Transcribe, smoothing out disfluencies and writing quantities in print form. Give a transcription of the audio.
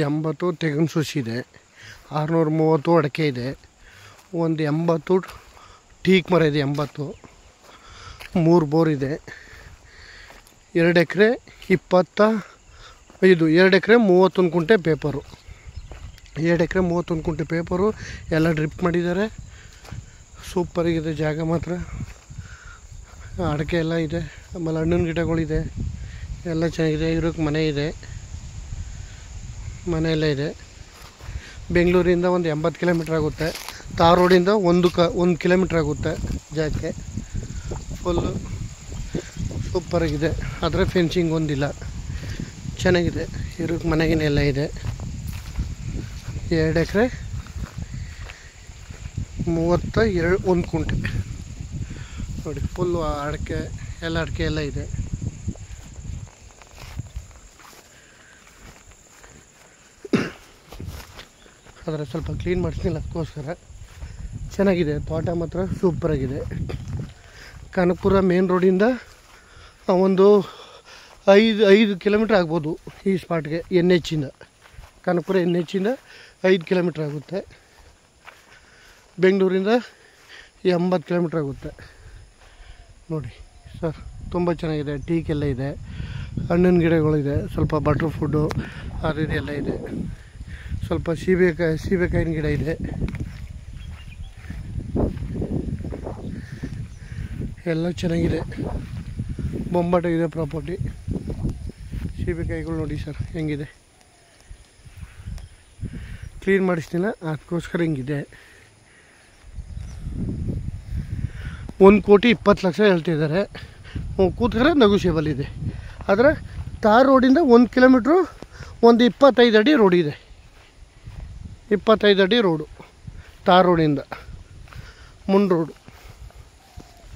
80 ತೆಂಗಿನ ಸುಸಿ ಇದೆ, 630 ಅಡಿಕೆ ಇದೆ, ಒಂದು 80 ಟೀಕ್ ಮರ ಇದೆ, 80 3 ಬೋರ್ ಇದೆ, 2 ಎಕರೆ 25 2 ಎಕರೆ 31 ಕುಂಟೆ ಪೇಪರು, 2 ಎಕರೆ 31 ಕುಂಟೆ ಪೇಪರು ಎಲ್ಲ ಡ್ರಿಪ್ ಮಾಡಿದ್ದಾರೆ. ಸೂಪರಾಗಿದೆ ಜಾಗ ಮಾತ್ರ. ಅಡಿಕೆ ಎಲ್ಲ ಇದೆ, ಆಮೇಲೆ ಹಣ್ಣಿನ ಗಿಡಗಳಿದೆ, ಎಲ್ಲ ಚೆನ್ನಾಗಿದೆ. ಇರೋಕ್ಕೆ ಮನೆ ಇದೆ, ಮನೆ ಎಲ್ಲ ಇದೆ. ಬೆಂಗಳೂರಿಂದ ಒಂದು 80 ಕಿಲೋಮೀಟ್ರ್ ಆಗುತ್ತೆ. ತಾರ್ ರೋಡಿಂದ 1 ಕಿಲೋಮೀಟ್ರ್ ಆಗುತ್ತೆ ಜಾಗಕ್ಕೆ. ಫುಲ್ಲು ಸೂಪರಾಗಿದೆ. ಆದರೆ ಫೆನ್ಸಿಂಗ್ ಒಂದಿಲ್ಲ, ಚೆನ್ನಾಗಿದೆ. ಇರೋಕ್ಕೆ ಮನೆಗಿನೆಲ್ಲ ಇದೆ. 2 ಎಕರೆ 31 ಕುಂಟೆ ನೋಡಿ. ಫುಲ್ಲು ಅಡಿಕೆ ಎಲ್ಲ ಇದೆ. ಆದರೆ ಸ್ವಲ್ಪ ಕ್ಲೀನ್ ಮಾಡಿಸ್ತಿಲ್ಲ, ಅದಕ್ಕೋಸ್ಕರ. ಚೆನ್ನಾಗಿದೆ ತೋಟ ಮಾತ್ರ, ಸೂಪರಾಗಿದೆ. ಕನಕಪುರ ಮೇನ್ ರೋಡಿಂದ ಒಂದು 5 ಕಿಲೋಮೀಟ್ರ್ ಆಗ್ಬೋದು ಈ ಸ್ಪಾಟ್ಗೆ. NH ಕನಕಪುರ NH 5 ಕಿಲೋಮೀಟ್ರ್ ಆಗುತ್ತೆ. ಬೆಂಗಳೂರಿಂದ 80 ಕಿಲೋಮೀಟ್ರ್ ಆಗುತ್ತೆ ನೋಡಿ ಸರ್. ತುಂಬ ಚೆನ್ನಾಗಿದೆ. ಟೀಕೆಲ್ಲ ಇದೆ, ಹಣ್ಣಿನ ಗಿಡಗಳಿದೆ, ಸ್ವಲ್ಪ ಬಟ್ರ್ ಫುಡ್ಡು ಅದು ಇದೆಲ್ಲ ಇದೆ. ಸ್ವಲ್ಪ ಸೀಬೆಕಾಯಿನ ಗಿಡ ಇದೆ, ಎಲ್ಲ ಚೆನ್ನಾಗಿದೆ. ಬೊಂಬಾಟ ಇದೆ ಪ್ರಾಪರ್ಟಿ. ಸೀಬೆಕಾಯಿಗಳು ನೋಡಿ ಸರ್ ಹೆಂಗಿದೆ. ಕ್ಲೀನ್ ಮಾಡಿಸ್ತಿಲ್ಲ, ಅದಕ್ಕೋಸ್ಕರ ಹಿಂಗಿದೆ. 1,20,00,000 ಹೇಳ್ತಿದ್ದಾರೆ. ಕೂತ್ಕರೆ ನೆಗೋಷಿಯಬಲ್ ಇದೆ. ಆದರೆ ತಾರ್ ರೋಡಿಂದ 1 ಕಿಲೋಮೀಟ್ರು ಒಂದು 25 ಅಡಿ ರೋಡ್ ಇದೆ. 25 ಅಡಿ ರೋಡು ತಾರ್ ರೋಡಿಂದ ಮುಂಡ್ ರೋಡು.